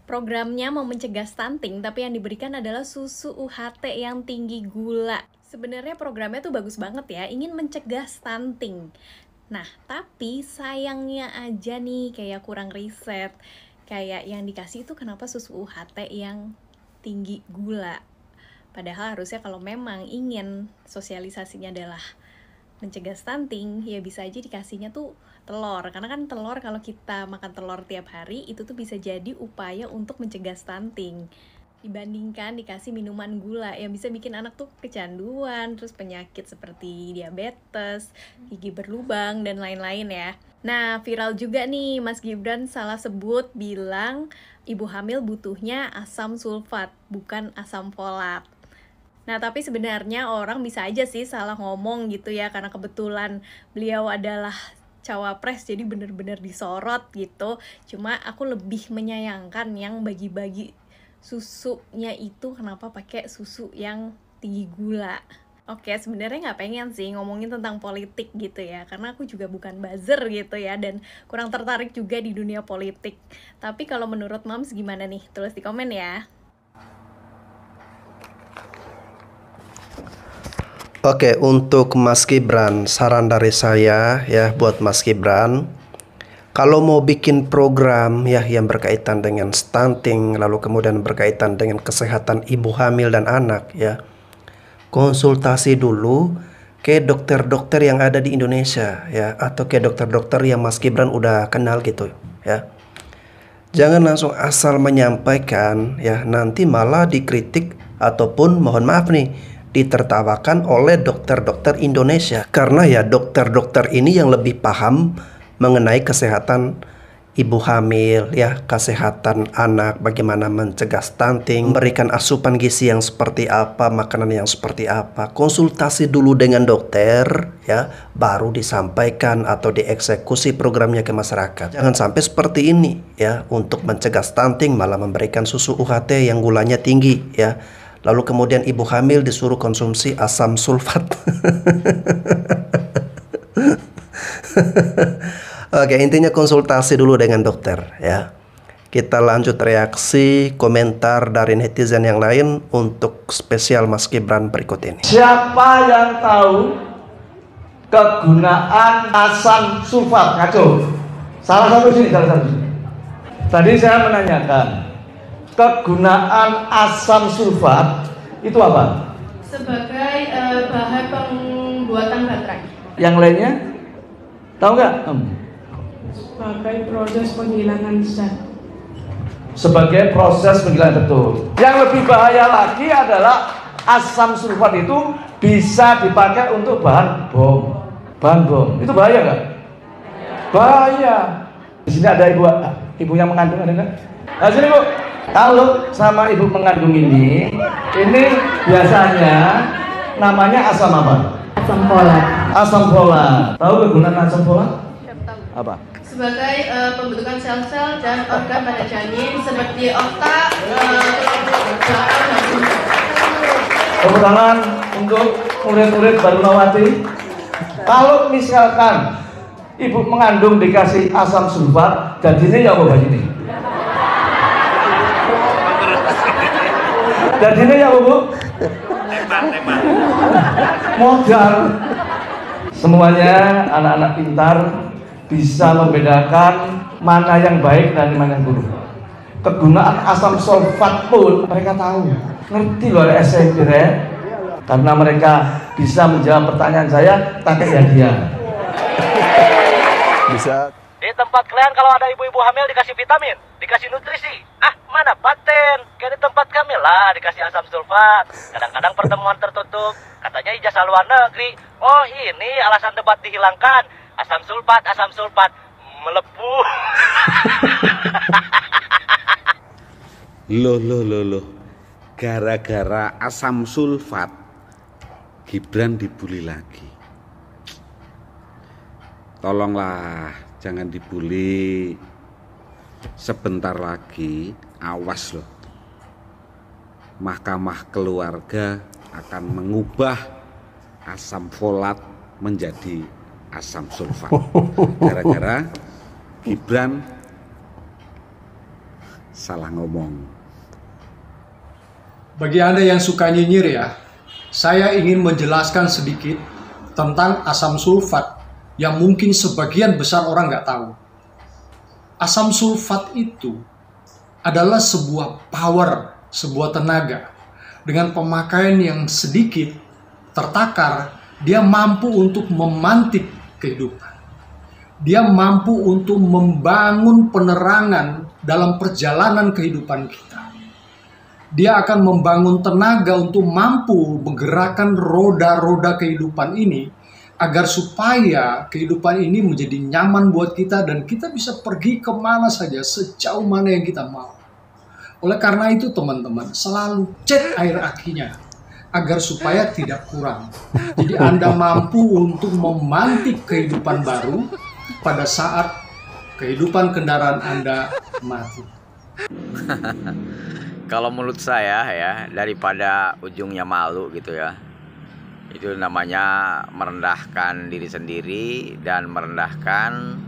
Programnya mau mencegah stunting, tapi yang diberikan adalah susu UHT yang tinggi gula. Sebenarnya programnya tuh bagus banget ya, ingin mencegah stunting. Nah, tapi sayangnya aja nih kayak kurang riset. Kayak yang dikasih itu kenapa susu UHT yang tinggi gula. Padahal harusnya kalau memang ingin sosialisasinya adalah mencegah stunting, ya bisa aja dikasihnya tuh telur. Karena kan telur, kalau kita makan telur tiap hari, itu tuh bisa jadi upaya untuk mencegah stunting. Dibandingkan dikasih minuman gula yang bisa bikin anak tuh kecanduan, terus penyakit seperti diabetes, gigi berlubang, dan lain-lain ya. Nah, viral juga nih, Mas Gibran salah sebut bilang ibu hamil butuhnya asam sulfat, bukan asam folat. Nah, tapi sebenarnya orang bisa aja sih salah ngomong gitu ya, karena kebetulan beliau adalah cawapres, jadi bener-bener disorot gitu. Cuma aku lebih menyayangkan yang bagi-bagi susunya itu kenapa pakai susu yang tinggi gula. Oke, sebenarnya nggak pengen sih ngomongin tentang politik gitu ya, karena aku juga bukan buzzer gitu ya, dan kurang tertarik juga di dunia politik. Tapi kalau menurut Mams gimana nih? Tulis di komen ya. Oke, untuk Mas Gibran, saran dari saya ya buat Mas Gibran, kalau mau bikin program ya yang berkaitan dengan stunting, lalu kemudian berkaitan dengan kesehatan ibu hamil dan anak ya, konsultasi dulu ke dokter-dokter yang ada di Indonesia ya, atau ke dokter-dokter yang Mas Gibran udah kenal gitu ya. Jangan langsung asal menyampaikan ya, nanti malah dikritik ataupun mohon maaf nih ditertawakan oleh dokter-dokter Indonesia. Karena ya dokter-dokter ini yang lebih paham mengenai kesehatan ibu hamil ya, kesehatan anak, bagaimana mencegah stunting, memberikan asupan gizi yang seperti apa, makanan yang seperti apa. Konsultasi dulu dengan dokter ya, baru disampaikan atau dieksekusi programnya ke masyarakat. Jangan sampai seperti ini ya, untuk mencegah stunting malah memberikan susu UHT yang gulanya tinggi ya. Lalu kemudian ibu hamil disuruh konsumsi asam sulfat. Oke, intinya konsultasi dulu dengan dokter ya. Kita lanjut reaksi komentar dari netizen yang lain untuk spesial Mas Gibran berikut ini. Siapa yang tahu kegunaan asam sulfat? Ngaco. Salah satu sini. Tadi saya menanyakan, kegunaan asam sulfat itu apa? Sebagai bahan pembuatan baterai. Yang lainnya? Tahu nggak? Sebagai proses penghilangan zat. Sebagai proses penghilangan, betul. Yang lebih bahaya lagi adalah asam sulfat itu bisa dipakai untuk bahan bom. Bahan bom. Itu bahaya nggak? Bahaya. Di sini ada ibu yang mengandung, ada nggak? Nah, sini Bu. Kalau sama ibu mengandung ini biasanya namanya asam apa? Asam folat. Asam folat. Tahu kegunaan asam folat? Apa? Sebagai pembentukan sel-sel dan organ pada janin seperti otak, belakang dan sumber. Tepuk tangan untuk murid-murid Barunawati. Kalau misalkan ibu mengandung dikasih asam sulfat, jadinya ya apa ini? Jadinya ya Bu? Modal. Semuanya anak-anak pintar bisa membedakan mana yang baik dan mana yang buruk. Kegunaan asam sulfat pun mereka tahu. Ngerti loh SMP ya? Karena mereka bisa menjawab pertanyaan saya pakai hadiah. Bisa. Di tempat kalian kalau ada ibu-ibu hamil dikasih vitamin, dikasih nutrisi. Ah, mana paten? Kayak di tempat kami lah dikasih asam sulfat. Kadang-kadang pertemuan tertutup, katanya ijazah luar negeri. Oh, ini alasan debat dihilangkan. Asam sulfat melepuh. Loh. Gara-gara asam sulfat Gibran dibully lagi. Tolonglah jangan dibully. Sebentar lagi awas loh, Mahkamah Keluarga akan mengubah asam folat menjadi asam sulfat. Gara-gara Gibran salah ngomong. Bagi Anda yang suka nyinyir ya, saya ingin menjelaskan sedikit tentang asam sulfat yang mungkin sebagian besar orang nggak tahu. Asam sulfat itu adalah sebuah power, sebuah tenaga. Dengan pemakaian yang sedikit, tertakar, dia mampu untuk memantik kehidupan. Dia mampu untuk membangun penerangan dalam perjalanan kehidupan kita. Dia akan membangun tenaga untuk mampu menggerakkan roda-roda kehidupan ini agar supaya kehidupan ini menjadi nyaman buat kita dan kita bisa pergi kemana saja, sejauh mana yang kita mau. Oleh karena itu teman-teman, selalu cek air akinya agar supaya tidak kurang. Jadi Anda mampu untuk memantik kehidupan baru pada saat kehidupan kendaraan Anda mati. Kalau menurut saya ya, daripada ujungnya malu gitu ya, itu namanya merendahkan diri sendiri dan merendahkan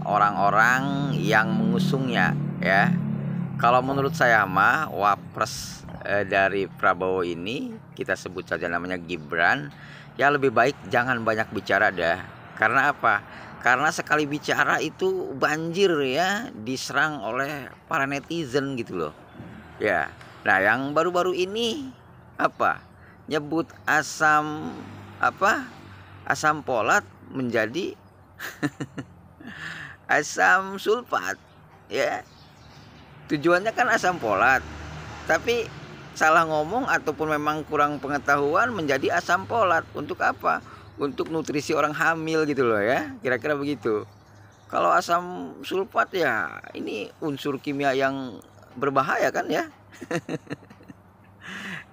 orang-orang yang mengusungnya ya. Kalau menurut saya mah wapres dari Prabowo ini, kita sebut saja namanya Gibran, ya lebih baik jangan banyak bicara dah. Karena apa? Karena sekali bicara itu banjir ya, diserang oleh para netizen gitu loh. Ya. Nah, yang baru-baru ini nyebut asam folat menjadi asam sulfat ya. Tujuannya kan asam folat, tapi salah ngomong ataupun memang kurang pengetahuan menjadi asam folat. Untuk apa? Untuk nutrisi orang hamil gitu loh ya, kira-kira begitu. Kalau asam sulfat ya ini unsur kimia yang berbahaya kan ya.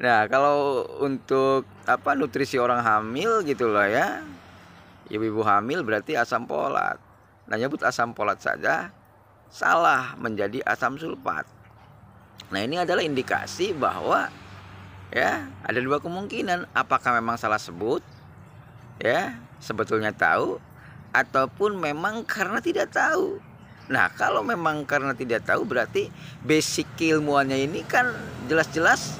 Nah, kalau untuk nutrisi orang hamil gitu loh ya, ibu-ibu hamil berarti asam folat. Nah, nyebut asam folat saja salah menjadi asam sulfat. Nah, ini adalah indikasi bahwa ya ada dua kemungkinan, apakah memang salah sebut ya, sebetulnya tahu, ataupun memang karena tidak tahu. Nah, kalau memang karena tidak tahu berarti basic keilmuannya ini kan jelas-jelas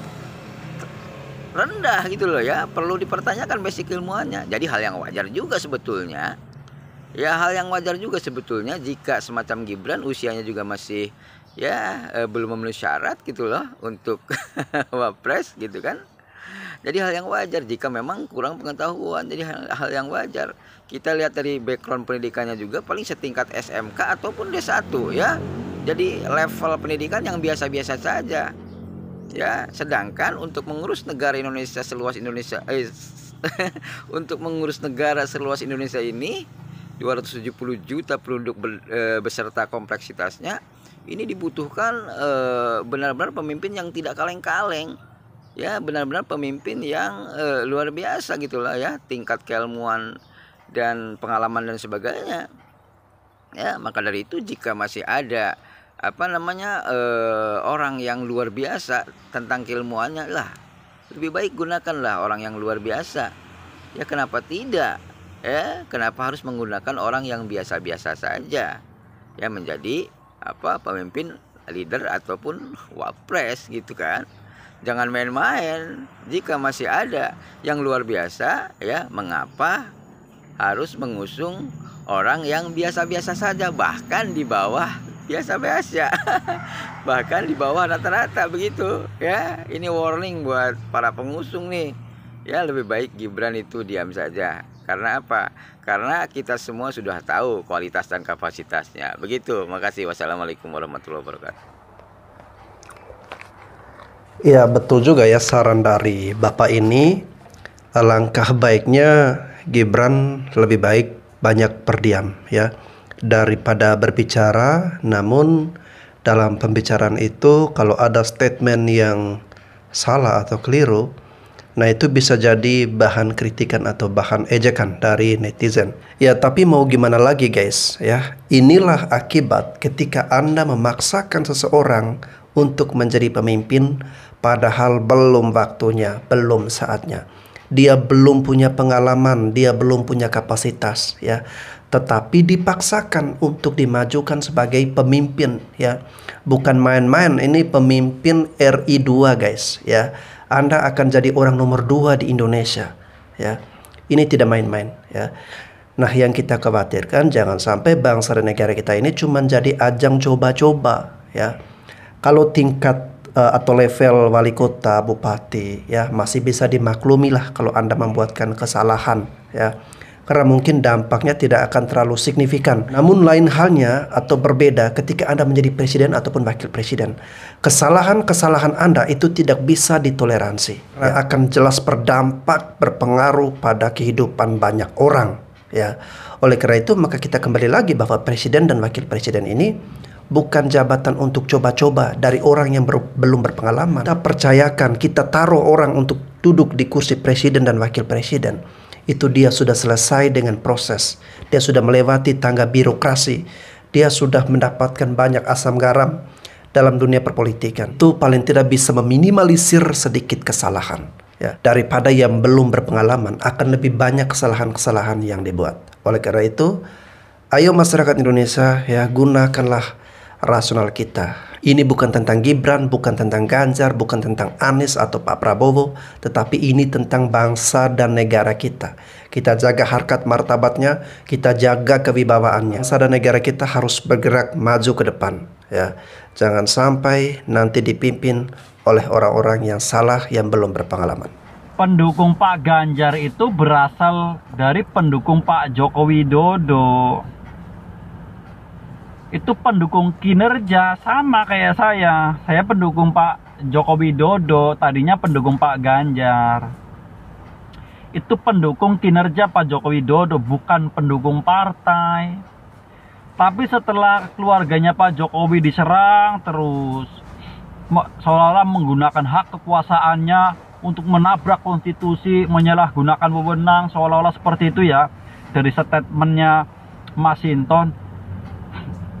rendah gitu loh ya, perlu dipertanyakan basic ilmuannya. Jadi hal yang wajar juga sebetulnya. Ya, hal yang wajar juga sebetulnya jika semacam Gibran usianya juga masih ya belum memenuhi syarat gitu loh untuk wapres gitu kan. Jadi hal yang wajar jika memang kurang pengetahuan. Jadi hal yang wajar. Kita lihat dari background pendidikannya juga paling setingkat SMK ataupun D1 ya. Jadi level pendidikan yang biasa-biasa saja. Ya, sedangkan untuk mengurus negara Indonesia seluas Indonesia untuk mengurus negara seluas Indonesia ini 270 juta penduduk beserta kompleksitasnya, ini dibutuhkan benar-benar pemimpin yang tidak kaleng-kaleng. Ya, benar-benar pemimpin yang luar biasa gitulah ya, tingkat keilmuan dan pengalaman dan sebagainya. Ya, maka dari itu jika masih ada orang yang luar biasa tentang keilmuannya lah, lebih baik gunakanlah orang yang luar biasa. Ya, kenapa tidak? Ya, kenapa harus menggunakan orang yang biasa-biasa saja ya menjadi pemimpin, leader ataupun wapres gitu kan? Jangan main-main. Jika masih ada yang luar biasa ya, mengapa harus mengusung orang yang biasa-biasa saja, bahkan di bawah biasa-biasa bahkan di bawah rata-rata begitu ya. Ini warning buat para pengusung nih ya, lebih baik Gibran itu diam saja. Karena apa? Karena kita semua sudah tahu kualitas dan kapasitasnya. Begitu. Makasih. Wassalamualaikum warahmatullahi wabarakatuh. Ya, betul juga ya saran dari Bapak ini. Langkah baiknya Gibran lebih baik banyak berdiam ya, daripada berbicara. Namun dalam pembicaraan itu kalau ada statement yang salah atau keliru, nah itu bisa jadi bahan kritikan atau bahan ejekan dari netizen. Ya, tapi mau gimana lagi guys ya. Inilah akibat ketika Anda memaksakan seseorang untuk menjadi pemimpin padahal belum waktunya, belum saatnya. Dia belum punya pengalaman, dia belum punya kapasitas ya. tetapi dipaksakan untuk dimajukan sebagai pemimpin, ya. Bukan main-main, ini pemimpin RI 2 guys, ya. Anda akan jadi orang nomor 2 di Indonesia, ya. Ini tidak main-main, ya. Nah, yang kita khawatirkan jangan sampai bangsa dan negara kita ini cuma jadi ajang coba-coba, ya. Kalau tingkat atau level wali kota, bupati, ya, masih bisa dimaklumi lah kalau Anda membuatkan kesalahan, ya. Karena mungkin dampaknya tidak akan terlalu signifikan. Namun lain halnya atau berbeda ketika Anda menjadi presiden ataupun wakil presiden. Kesalahan-kesalahan Anda itu tidak bisa ditoleransi. Akan jelas berdampak, berpengaruh pada kehidupan banyak orang, ya. Oleh karena itu maka kita kembali lagi bahwa presiden dan wakil presiden ini bukan jabatan untuk coba-coba dari orang yang belum berpengalaman. Kita percayakan, kita taruh orang untuk duduk di kursi presiden dan wakil presiden. Itu dia sudah selesai dengan proses. Dia sudah melewati tangga birokrasi. Dia sudah mendapatkan banyak asam garam dalam dunia perpolitikan. Itu paling tidak bisa meminimalisir sedikit kesalahan, ya. Daripada yang belum berpengalaman, akan lebih banyak kesalahan-kesalahan yang dibuat. Oleh karena itu, ayo masyarakat Indonesia, ya, gunakanlah rasional kita. Ini bukan tentang Gibran, bukan tentang Ganjar, bukan tentang Anies atau Pak Prabowo, tetapi ini tentang bangsa dan negara kita. Kita jaga harkat martabatnya, kita jaga kewibawaannya. Bangsa dan negara kita harus bergerak maju ke depan, ya. Jangan sampai nanti dipimpin oleh orang-orang yang salah, yang belum berpengalaman. Pendukung Pak Ganjar itu berasal dari pendukung Pak Joko Widodo. Itu pendukung kinerja, sama kayak saya. Saya pendukung Pak Joko Widodo, tadinya pendukung Pak Ganjar. Itu pendukung kinerja Pak Joko Widodo, bukan pendukung partai. Tapi setelah keluarganya Pak Jokowi diserang terus, seolah-olah menggunakan hak kekuasaannya untuk menabrak konstitusi, menyalahgunakan wewenang, seolah-olah seperti itu, ya. Dari statementnya Mas Hinton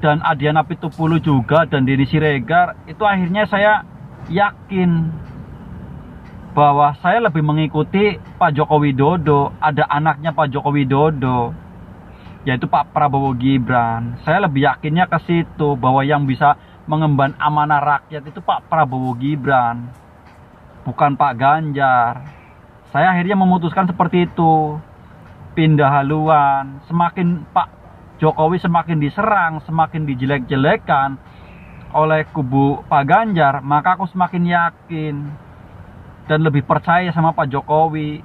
dan Adiana Pitupulu juga, dan Denny Siregar, itu akhirnya saya yakin bahwa saya lebih mengikuti Pak Joko Widodo. Ada anaknya Pak Joko Widodo, yaitu Pak Prabowo Gibran. Saya lebih yakinnya ke situ, bahwa yang bisa mengemban amanah rakyat itu Pak Prabowo Gibran, bukan Pak Ganjar. Saya akhirnya memutuskan seperti itu, pindah haluan. Semakin Pak Jokowi semakin diserang, semakin dijelek-jelekan oleh kubu Pak Ganjar, maka aku semakin yakin dan lebih percaya sama Pak Jokowi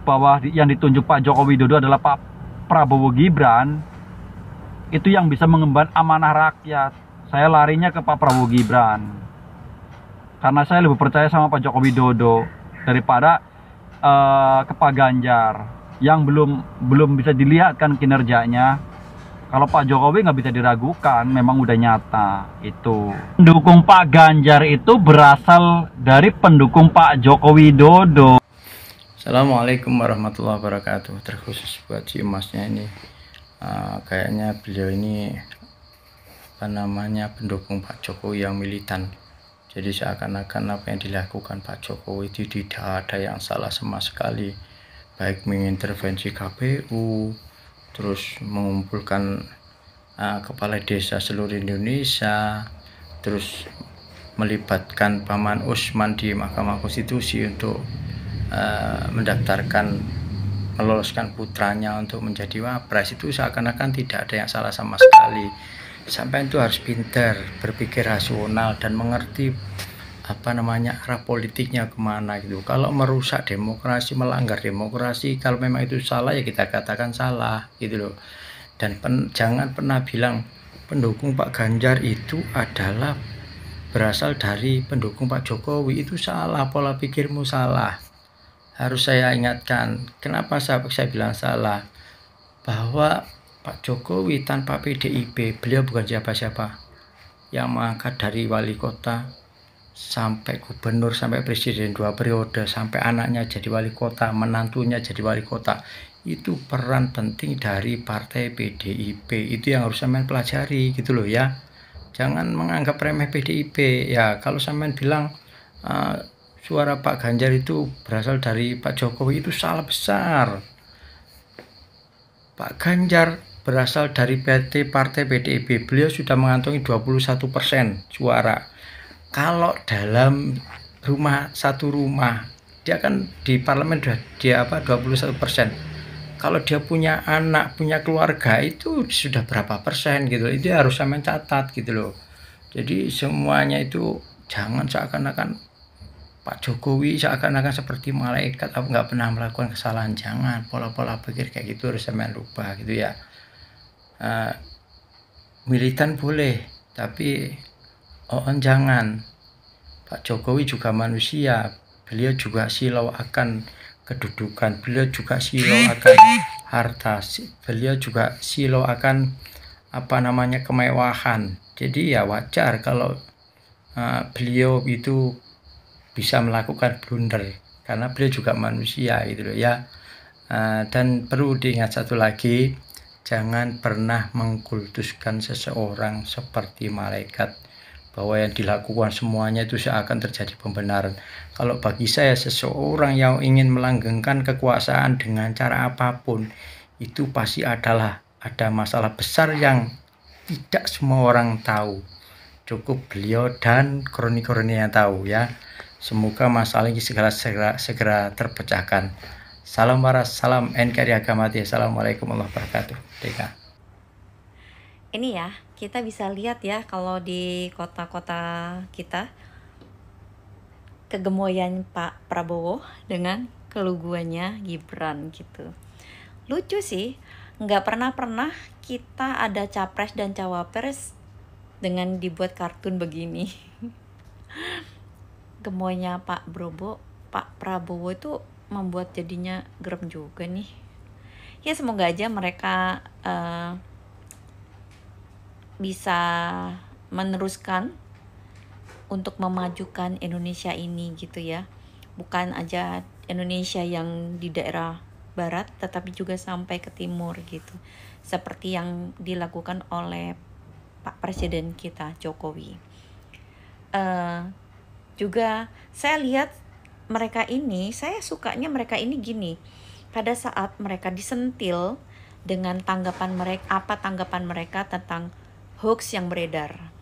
bahwa yang ditunjuk Pak Joko Widodo adalah Pak Prabowo Gibran. Itu yang bisa mengemban amanah rakyat. Saya larinya ke Pak Prabowo Gibran karena saya lebih percaya sama Pak Joko Widodo daripada ke Pak Ganjar yang belum bisa dilihat kan kinerjanya. Kalau Pak Jokowi nggak bisa diragukan, memang udah nyata itu. Pendukung Pak Ganjar itu berasal dari pendukung Pak Joko Widodo. Assalamualaikum warahmatullahi wabarakatuh. Terkhusus buat si emasnya ini, kayaknya beliau ini pendukung Pak Jokowi yang militan. Jadi seakan-akan apa yang dilakukan Pak Jokowi itu tidak ada yang salah sama sekali, baik mengintervensi KPU, terus mengumpulkan kepala desa seluruh Indonesia, terus melibatkan Paman Usman di Mahkamah Konstitusi untuk meloloskan putranya untuk menjadi wapres. Itu seakan-akan tidak ada yang salah sama sekali. Sampai itu harus pintar, berpikir rasional dan mengerti arah politiknya kemana gitu. Kalau merusak demokrasi, melanggar demokrasi, kalau memang itu salah ya kita katakan salah gitu loh. Dan jangan pernah bilang pendukung Pak Ganjar itu adalah berasal dari pendukung Pak Jokowi. Itu salah, pola pikirmu salah. Harus saya ingatkan, kenapa saya bilang salah, bahwa Pak Jokowi tanpa PDIP, beliau bukan siapa-siapa. Yang mengangkat dari wali kota sampai gubernur, sampai presiden 2 periode, sampai anaknya jadi wali kota, menantunya jadi wali kota, itu peran penting dari partai PDIP. Itu yang harus sampean pelajari gitu loh ya. Jangan menganggap remeh PDIP ya. Kalau sampean bilang suara Pak Ganjar itu berasal dari Pak Jokowi, itu salah besar. Pak Ganjar berasal dari PT Partai PDIP, beliau sudah mengantongi 21% suara. Kalau dalam satu rumah, dia kan di parlemen dia 21%. Kalau dia punya anak, punya keluarga, itu sudah berapa persen gitu. Itu harus saya mencatat gitu loh. Jadi semuanya itu jangan seakan-akan Pak Jokowi seakan-akan seperti malaikat, aku nggak pernah melakukan kesalahan. Jangan, pola-pola pikir kayak gitu harus saya rubah gitu ya. Militan boleh, tapi jangan. Pak Jokowi juga manusia, beliau juga silau akan kedudukan, beliau juga silau akan harta, beliau juga silau akan kemewahan. Jadi ya wajar kalau beliau itu bisa melakukan blunder, karena beliau juga manusia gitu loh ya. Dan perlu diingat satu lagi, jangan pernah mengkultuskan seseorang seperti malaikat, bahwa yang dilakukan semuanya itu seakan terjadi pembenaran. Kalau bagi saya, seseorang yang ingin melanggengkan kekuasaan dengan cara apapun, itu pasti ada masalah besar yang tidak semua orang tahu. Cukup beliau dan kroni-kroni yang tahu ya. Semoga masalah ini segera terpecahkan. Salam waras, salam NKRI Agamati. Assalamualaikum warahmatullahi wabarakatuh. Deka. Ini ya, kita bisa lihat ya kalau di kota-kota kita, kegemoyan Pak Prabowo dengan keluguannya Gibran gitu. Lucu sih, nggak pernah kita ada capres dan cawapres dengan dibuat kartun begini. Gemoynya Pak Prabowo itu membuat jadinya gerem juga nih. Ya semoga aja mereka bisa meneruskan untuk memajukan Indonesia ini gitu ya. Bukan aja Indonesia yang di daerah barat, tetapi juga sampai ke timur gitu. Seperti yang dilakukan oleh Pak Presiden kita Jokowi. Juga saya lihat saya sukanya mereka ini gini. Pada saat mereka disentil dengan tanggapan mereka tentang hoax yang beredar,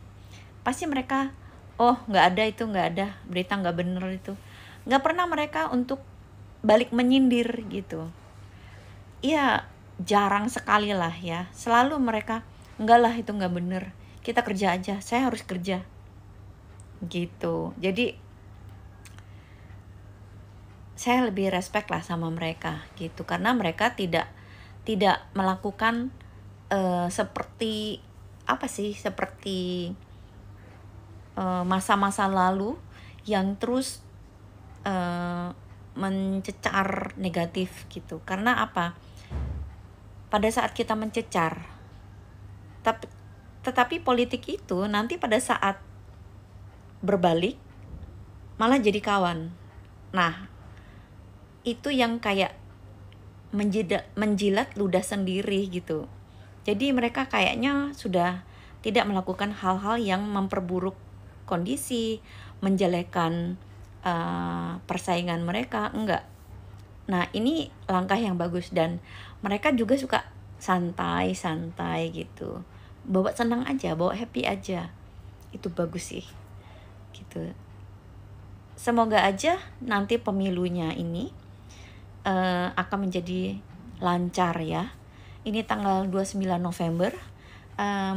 pasti mereka nggak ada, berita nggak bener itu. Nggak pernah mereka untuk balik menyindir gitu. Ya jarang sekali lah ya. Selalu mereka, enggak lah itu nggak bener, kita kerja aja, saya harus kerja gitu. Jadi saya lebih respect lah sama mereka gitu, karena mereka tidak melakukan seperti masa-masa lalu yang terus mencecar negatif gitu. Karena apa? Pada saat kita mencecar, tetapi politik itu nanti pada saat berbalik malah jadi kawan. Nah, itu yang kayak menjilat ludah sendiri gitu. Jadi mereka kayaknya sudah tidak melakukan hal-hal yang memperburuk kondisi, menjelekkan persaingan mereka, enggak. Nah, ini langkah yang bagus, dan mereka juga suka santai-santai gitu. Bawa senang aja, bawa happy aja. Itu bagus sih. Gitu. Semoga aja nanti pemilunya ini akan menjadi lancar ya. Ini tanggal 29 November.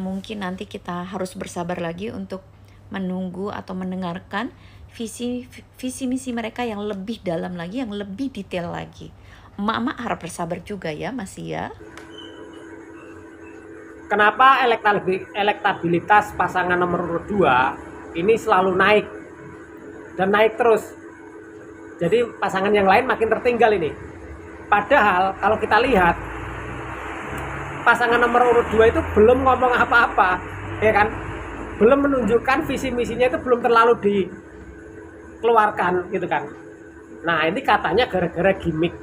Mungkin nanti kita harus bersabar lagi untuk menunggu atau mendengarkan visi misi mereka yang lebih dalam lagi, yang lebih detail lagi. Emak-emak harap bersabar juga ya, masih ya. Kenapa elektabilitas pasangan nomor urut 2 ini selalu naik dan naik terus? Jadi pasangan yang lain makin tertinggal ini. Padahal kalau kita lihat, pasangan nomor urut 2 itu belum ngomong apa-apa, ya kan? Belum menunjukkan visi misinya, itu belum terlalu dikeluarkan gitu kan. Nah, ini katanya gara-gara gimmick,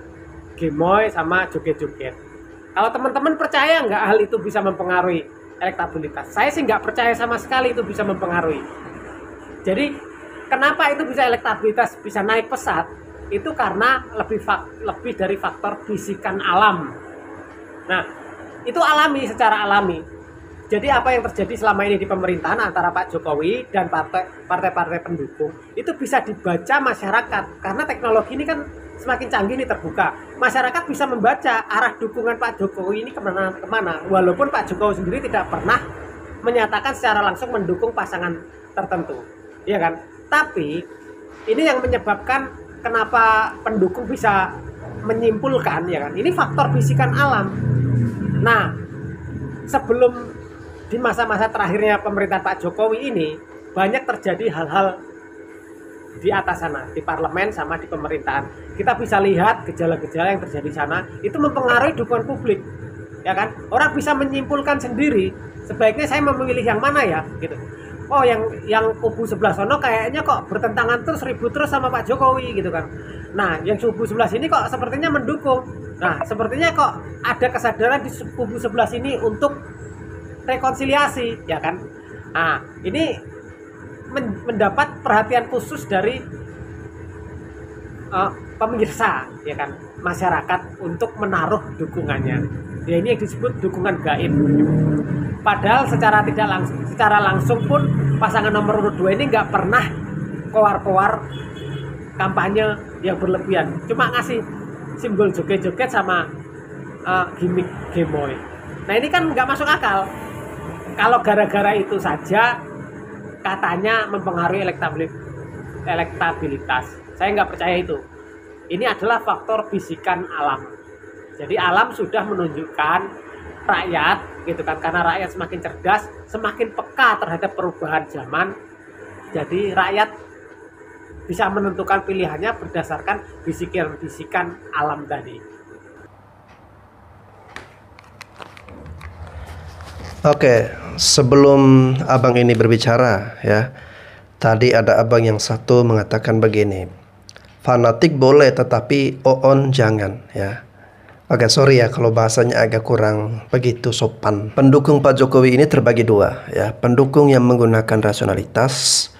gemoy sama joget-joget. Kalau teman-teman percaya nggak hal itu bisa mempengaruhi elektabilitas? Saya sih nggak percaya sama sekali itu bisa mempengaruhi. Jadi kenapa itu bisa elektabilitas bisa naik pesat? Itu karena lebih dari faktor bisikan alam. Nah, Itu alami, secara alami. Jadi apa yang terjadi selama ini di pemerintahan antara Pak Jokowi dan partai-partai pendukung itu bisa dibaca masyarakat, karena teknologi ini kan semakin canggih nih, terbuka. Masyarakat bisa membaca arah dukungan Pak Jokowi ini kemana, walaupun Pak Jokowi sendiri tidak pernah menyatakan secara langsung mendukung pasangan tertentu, ya kan? Tapi ini yang menyebabkan kenapa pendukung bisa menyimpulkan, ya kan? Ini faktor bisikan alam. Nah, sebelum di masa-masa terakhirnya pemerintahan Pak Jokowi ini banyak terjadi hal-hal di atas sana, di parlemen sama di pemerintahan. Kita bisa lihat gejala-gejala yang terjadi di sana itu mempengaruhi dukungan publik, ya kan? Orang bisa menyimpulkan sendiri, sebaiknya saya memilih yang mana ya, gitu. Oh, yang kubu sebelah sono kayaknya kok bertentangan terus, ribut terus sama Pak Jokowi, gitu kan. Nah, yang kubu sebelah sini kok sepertinya mendukung. Nah, sepertinya kok ada kesadaran di kubu sebelah sini untuk rekonsiliasi, ya kan? Nah, ini mendapat perhatian khusus dari pemirsa, ya kan, masyarakat untuk menaruh dukungannya. Ya, ini yang disebut dukungan gaib. Padahal secara langsung pun pasangan nomor urut 2 ini nggak pernah keluar kampanye yang berlebihan. Cuma ngasih simbol joget-joget sama gimmick gemoy. Nah, ini kan nggak masuk akal. Kalau gara-gara itu saja katanya mempengaruhi elektabilitas. Saya nggak percaya itu. Ini adalah faktor bisikan alam. Jadi alam sudah menunjukkan rakyat, gitu kan, karena rakyat semakin cerdas, semakin peka terhadap perubahan zaman. Jadi rakyat bisa menentukan pilihannya berdasarkan bisikan-bisikan alam tadi. Oke, sebelum abang ini berbicara ya, tadi ada abang yang satu mengatakan begini, fanatik boleh tetapi oon jangan ya. Oke, sorry ya kalau bahasanya agak kurang begitu sopan. Pendukung Pak Jokowi ini terbagi dua ya, pendukung yang menggunakan rasionalitas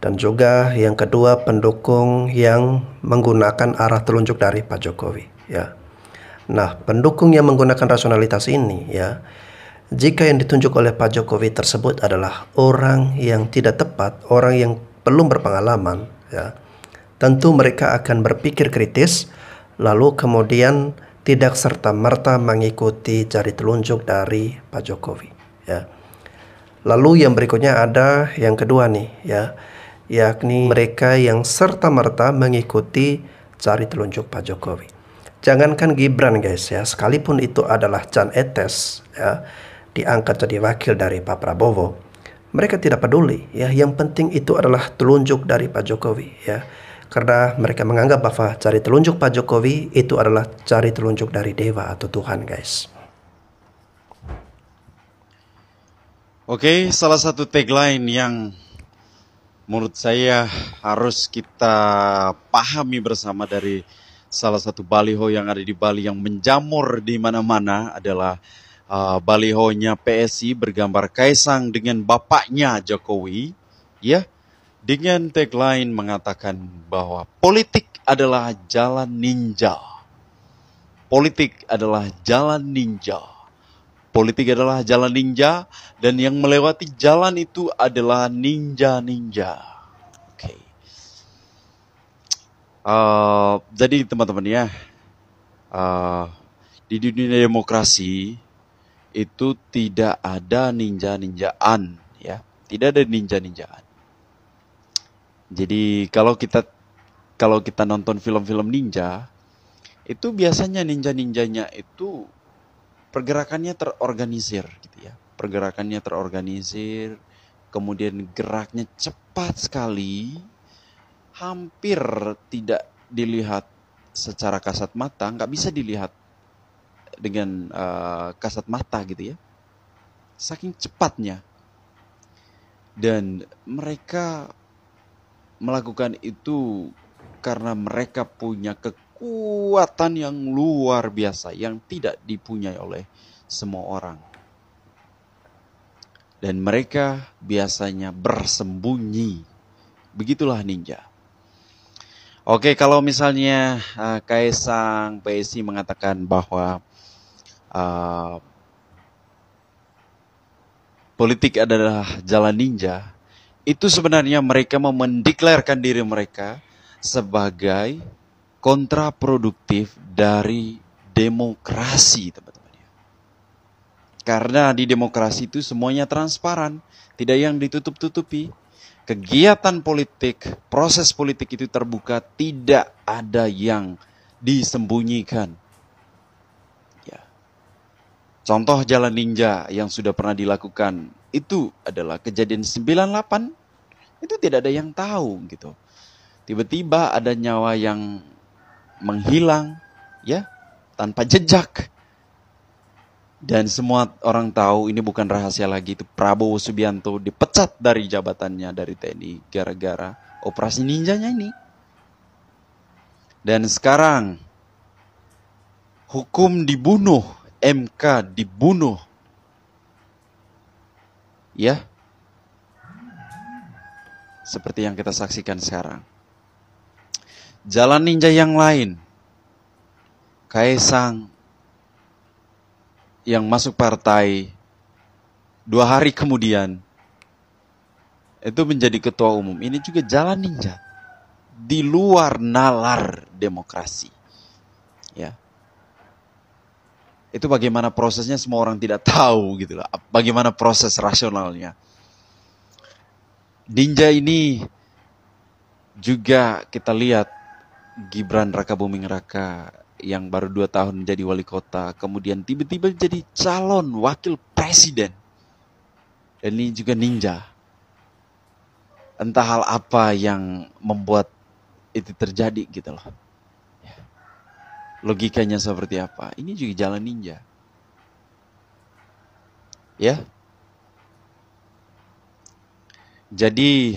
dan juga yang kedua pendukung yang menggunakan arah telunjuk dari Pak Jokowi ya. Nah, pendukung yang menggunakan rasionalitas ini ya, jika yang ditunjuk oleh Pak Jokowi tersebut adalah orang yang tidak tepat, orang yang belum berpengalaman, ya, tentu mereka akan berpikir kritis, lalu kemudian tidak serta-merta mengikuti jari telunjuk dari Pak Jokowi. Ya. Lalu yang berikutnya ada yang kedua nih, ya, yakni mereka yang serta-merta mengikuti jari telunjuk Pak Jokowi. Jangankan Gibran guys ya, sekalipun itu adalah Jan Etes, ya, diangkat jadi wakil dari Pak Prabowo, mereka tidak peduli ya, yang penting itu adalah telunjuk dari Pak Jokowi ya, karena mereka menganggap bahwa cari telunjuk Pak Jokowi itu adalah cari telunjuk dari dewa atau Tuhan guys. Oke, salah satu tagline yang menurut saya harus kita pahami bersama dari salah satu baliho yang ada di Bali yang menjamur di mana-mana adalah balihonya PSI bergambar Kaisang dengan bapaknya Jokowi, ya, dengan tagline mengatakan bahwa politik adalah jalan ninja. Politik adalah jalan ninja. Politik adalah jalan ninja dan yang melewati jalan itu adalah ninja-ninja. Oke. Jadi teman-teman ya, di dunia demokrasi itu tidak ada ninja-ninjaan ya, tidak ada ninja-ninjaan. Jadi kalau kita nonton film-film ninja, itu biasanya ninja-ninjanya itu pergerakannya terorganisir gitu ya. Pergerakannya terorganisir, kemudian geraknya cepat sekali, hampir tidak dilihat secara kasat mata, nggak bisa dilihat dengan kasat mata gitu ya, saking cepatnya. Dan mereka melakukan itu karena mereka punya kekuatan yang luar biasa yang tidak dipunyai oleh semua orang. Dan mereka biasanya bersembunyi. Begitulah ninja. Oke, kalau misalnya Kaisang PSI mengatakan bahwa politik adalah jalan ninja, itu sebenarnya mereka mendeklarasikan diri mereka sebagai kontraproduktif dari demokrasi, teman-teman. Karena di demokrasi itu semuanya transparan, tidak yang ditutup-tutupi. Kegiatan politik, proses politik itu terbuka, tidak ada yang disembunyikan. Ya. Contoh jalan ninja yang sudah pernah dilakukan itu adalah kejadian 98. Itu tidak ada yang tahu gitu. Tiba-tiba ada nyawa yang menghilang, ya, tanpa jejak. Dan semua orang tahu ini bukan rahasia lagi, itu Prabowo Subianto dipecat dari jabatannya dari TNI gara-gara operasi ninjanya ini. Dan sekarang hukum dibunuh, MK dibunuh. Ya. Seperti yang kita saksikan sekarang. Jalan ninja yang lain. Kaisang yang masuk partai 2 hari kemudian itu menjadi ketua umum. Ini juga jalan ninja di luar nalar demokrasi. Ya. Itu bagaimana prosesnya semua orang tidak tahu gitu lah. Bagaimana proses rasionalnya. Ninja ini juga kita lihat Gibran Rakabuming Raka yang baru 2 tahun menjadi wali kota, kemudian tiba-tiba jadi calon wakil presiden. Dan ini juga ninja. Entah hal apa yang membuat itu terjadi gitu loh. Logikanya seperti apa? Ini juga jalan ninja. Ya. Jadi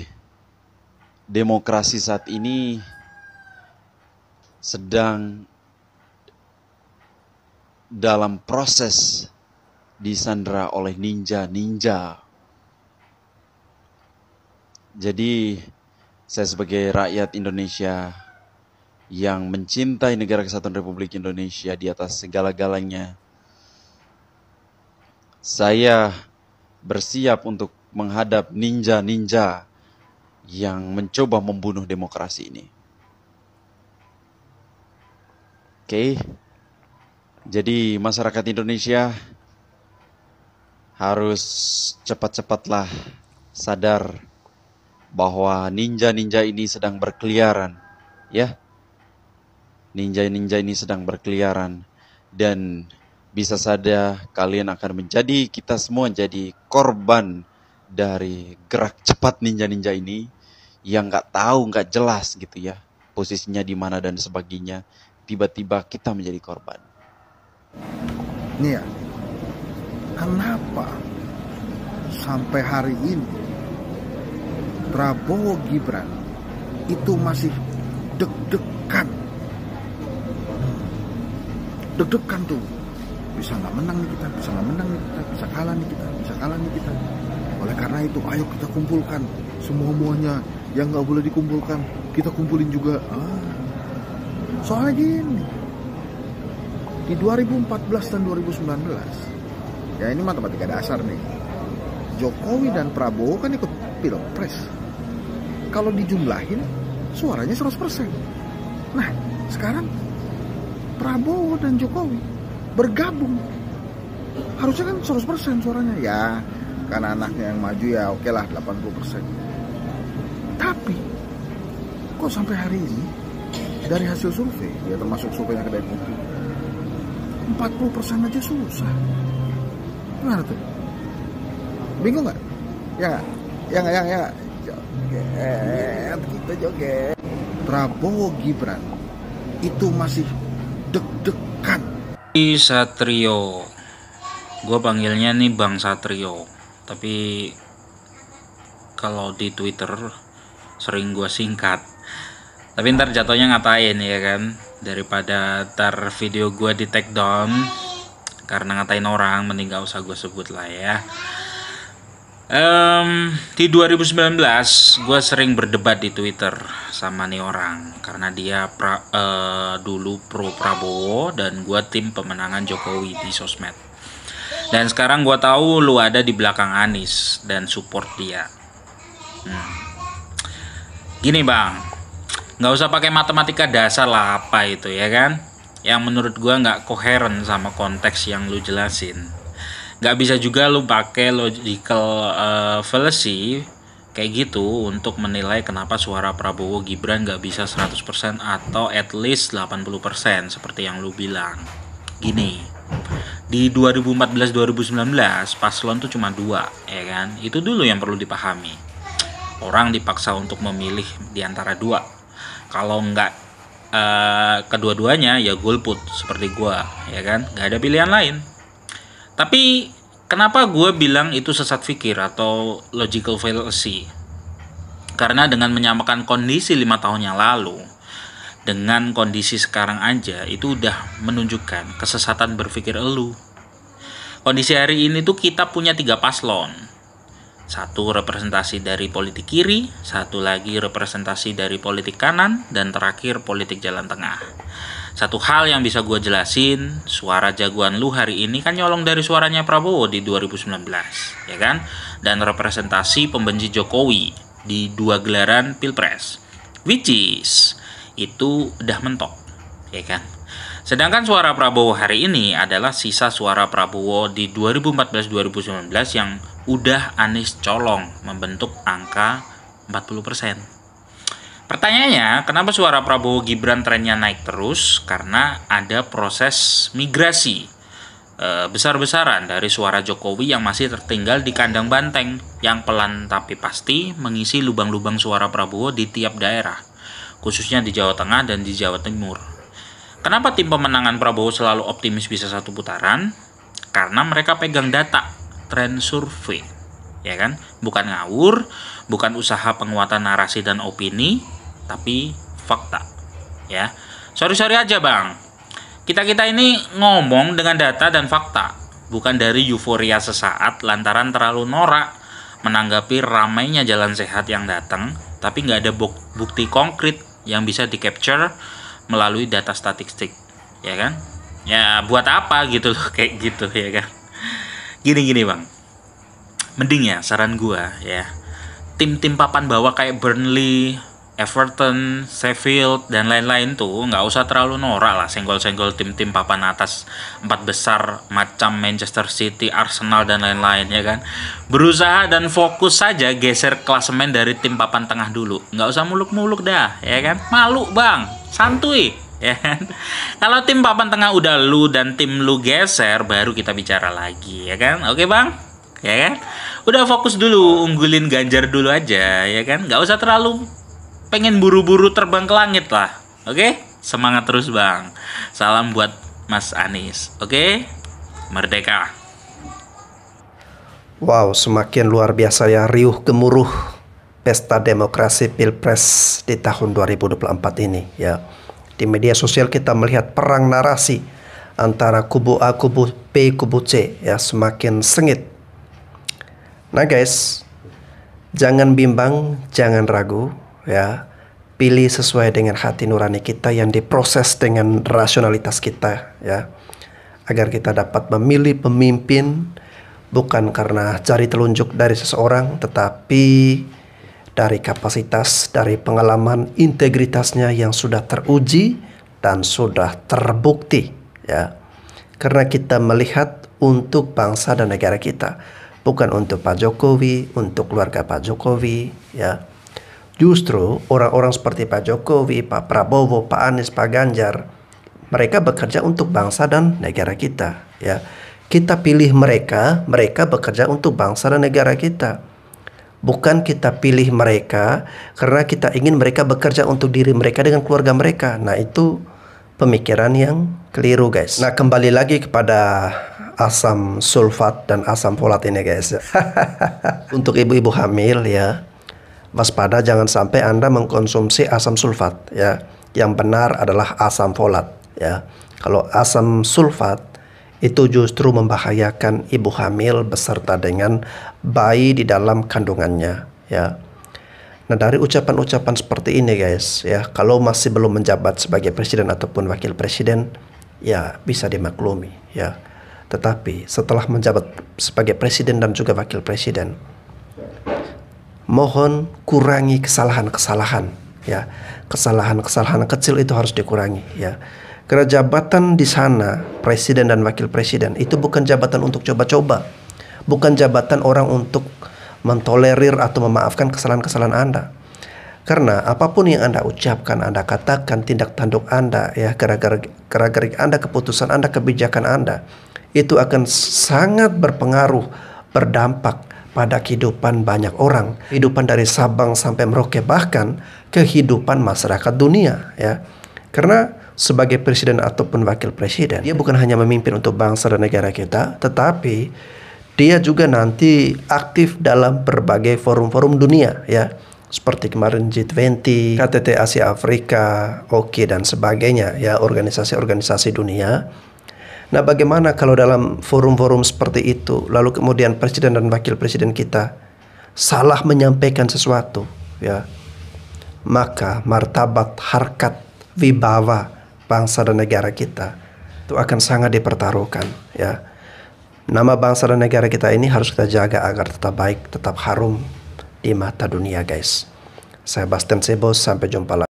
demokrasi saat ini sedang dalam proses disandera oleh ninja-ninja. Jadi saya sebagai rakyat Indonesia yang mencintai negara kesatuan Republik Indonesia di atas segala-galanya, saya bersiap untuk menghadap ninja-ninja yang mencoba membunuh demokrasi ini. Oke. Jadi masyarakat Indonesia harus cepat-cepatlah sadar bahwa ninja-ninja ini sedang berkeliaran, ya. Ninja-ninja ini sedang berkeliaran dan bisa saja kalian akan menjadi, kita semua jadi korban dari gerak cepat ninja-ninja ini yang nggak tahu, nggak jelas gitu ya posisinya di mana dan sebagainya. Tiba-tiba kita menjadi korban. Nih ya, kenapa sampai hari ini Prabowo Gibran itu masih deg-degan? Deg-degan tuh, bisa nggak menang nih kita, bisa nggak menang nih kita, bisa kalah nih kita, bisa kalah nih kita. Oleh karena itu, ayo kita kumpulkan semua-muanya yang nggak boleh dikumpulkan, kita kumpulin juga. Soalnya gini, di 2014 dan 2019, ya ini matematika dasar nih, Jokowi dan Prabowo kan ikut pilpres. Kalau dijumlahin, suaranya 100%. Nah, sekarang Prabowo dan Jokowi bergabung, harusnya kan 100% suaranya. Ya, karena anaknya yang maju ya oke lah 80%. Tapi, kok sampai hari ini, dari hasil survei, ya termasuk surveinya Kedai Kopi, 40% aja susah. Gimana tuh? Bingung nggak? Ya nggak? Ya nggak? Joget, kita joget. Prabowo Gibran itu masih deg-degan. Satrio, gue panggilnya nih Bang Satrio, tapi kalau di Twitter sering gue singkat. Tapi ntar jatuhnya ngatain ya kan, daripada ntar video gue di take down karena ngatain orang, mending gak usah gue sebut lah ya. Di 2019 gue sering berdebat di Twitter sama nih orang karena dia dulu pro Prabowo dan gue tim pemenangan Jokowi di sosmed. Dan sekarang gue tahu lu ada di belakang Anies dan support dia. Gini bang, nggak usah pakai matematika dasar lah apa itu ya kan, yang menurut gue nggak koheren sama konteks yang lu jelasin. Nggak bisa juga lu pakai logical fallacy kayak gitu untuk menilai kenapa suara Prabowo Gibran nggak bisa 100% atau at least 80% seperti yang lu bilang. Gini, di 2014-2019 paslon tuh cuma 2 ya kan, itu dulu yang perlu dipahami. Orang dipaksa untuk memilih di antara 2. Kalau nggak kedua-duanya ya golput seperti gua ya kan, nggak ada pilihan lain. Tapi kenapa gue bilang itu sesat pikir atau logical fallacy? Karena dengan menyamakan kondisi 5 tahun yang lalu dengan kondisi sekarang aja itu udah menunjukkan kesesatan berpikir elu. Kondisi hari ini tuh kita punya 3 paslon. Satu representasi dari politik kiri, satu lagi representasi dari politik kanan, dan terakhir politik jalan tengah. Satu hal yang bisa gue jelasin, suara jagoan lu hari ini kan nyolong dari suaranya Prabowo di 2019, ya kan? Dan representasi pembenci Jokowi di 2 gelaran Pilpres, which is itu udah mentok, ya kan? Sedangkan suara Prabowo hari ini adalah sisa suara Prabowo di 2014-2019 yang udah Anies colong membentuk angka 40%. Pertanyaannya, kenapa suara Prabowo Gibran trennya naik terus? Karena ada proses migrasi besar-besaran dari suara Jokowi yang masih tertinggal di kandang banteng, yang pelan tapi pasti mengisi lubang-lubang suara Prabowo di tiap daerah, khususnya di Jawa Tengah dan di Jawa Timur. Kenapa tim pemenangan Prabowo selalu optimis bisa 1 putaran? Karena mereka pegang data, tren survei, ya kan? Bukan ngawur, bukan usaha penguatan narasi dan opini, tapi fakta, ya. Sorry aja bang, kita ini ngomong dengan data dan fakta, bukan dari euforia sesaat lantaran terlalu norak menanggapi ramainya jalan sehat yang datang, tapi nggak ada bukti konkret yang bisa di capture melalui data statistik, ya kan? Ya buat apa gitu loh, kayak gitu ya kan? Gini bang, mending ya saran gua ya, tim-tim papan bawah kayak Burnley, Everton, Sheffield dan lain-lain tuh nggak usah terlalu norak lah senggol-senggol tim-tim papan atas 4 besar macam Manchester City, Arsenal dan lain-lain ya kan. Berusaha dan fokus saja geser klasemen dari tim papan tengah dulu, nggak usah muluk-muluk dah ya kan. Malu bang, santuy ya kan. Kalau tim papan tengah udah lu dan tim lu geser, baru kita bicara lagi ya kan. Oke bang, ya kan. Udah fokus dulu, unggulin Ganjar dulu aja ya kan. Nggak usah terlalu pengen buru-buru terbang ke langit lah. Oke, semangat terus bang. Salam buat Mas Anies. Oke, merdeka. Wow, semakin luar biasa ya riuh gemuruh pesta demokrasi Pilpres di tahun 2024 ini ya. Di media sosial kita melihat perang narasi antara kubu A, kubu B, kubu C ya, semakin sengit. Nah guys, jangan bimbang, jangan ragu ya. Pilih sesuai dengan hati nurani kita yang diproses dengan rasionalitas kita ya, agar kita dapat memilih pemimpin bukan karena cari telunjuk dari seseorang, tetapi dari kapasitas, dari pengalaman, integritasnya yang sudah teruji dan sudah terbukti ya. Karena kita melihat untuk bangsa dan negara kita, bukan untuk Pak Jokowi, untuk keluarga Pak Jokowi ya. Justru orang-orang seperti Pak Jokowi, Pak Prabowo, Pak Anies, Pak Ganjar, mereka bekerja untuk bangsa dan negara kita ya. Kita pilih mereka, mereka bekerja untuk bangsa dan negara kita. Bukan kita pilih mereka karena kita ingin mereka bekerja untuk diri mereka dengan keluarga mereka. Nah itu pemikiran yang keliru guys. Nah kembali lagi kepada asam sulfat dan asam folat ini guys. Untuk ibu-ibu hamil ya, waspada jangan sampai Anda mengkonsumsi asam sulfat ya. Yang benar adalah asam folat ya. Kalau asam sulfat itu justru membahayakan ibu hamil beserta dengan bayi di dalam kandungannya ya. Nah dari ucapan-ucapan seperti ini guys ya, kalau masih belum menjabat sebagai presiden ataupun wakil presiden ya bisa dimaklumi ya. Tetapi setelah menjabat sebagai presiden dan juga wakil presiden, mohon kurangi kesalahan-kesalahan, ya. Kesalahan-kesalahan kecil itu harus dikurangi, ya. Karena jabatan di sana, presiden dan wakil presiden, itu bukan jabatan untuk coba-coba. Bukan jabatan orang untuk mentolerir atau memaafkan kesalahan-kesalahan Anda. Karena apapun yang Anda ucapkan, Anda katakan, tindak tanduk Anda, ya, gerak-gerik Anda, keputusan Anda, kebijakan Anda, itu akan sangat berpengaruh, berdampak pada kehidupan banyak orang, kehidupan dari Sabang sampai Merauke, bahkan kehidupan masyarakat dunia, ya. Karena sebagai presiden ataupun wakil presiden, dia bukan hanya memimpin untuk bangsa dan negara kita, tetapi dia juga nanti aktif dalam berbagai forum-forum dunia, ya. Seperti kemarin G20, KTT Asia Afrika, OKI dan sebagainya, ya, organisasi-organisasi dunia. Nah, bagaimana kalau dalam forum-forum seperti itu, lalu kemudian presiden dan wakil presiden kita salah menyampaikan sesuatu, ya, maka martabat, harkat, wibawa bangsa dan negara kita itu akan sangat dipertaruhkan, ya. Nama bangsa dan negara kita ini harus kita jaga agar tetap baik, tetap harum di mata dunia, guys. Saya Bastian Sebos, sampai jumpa lagi.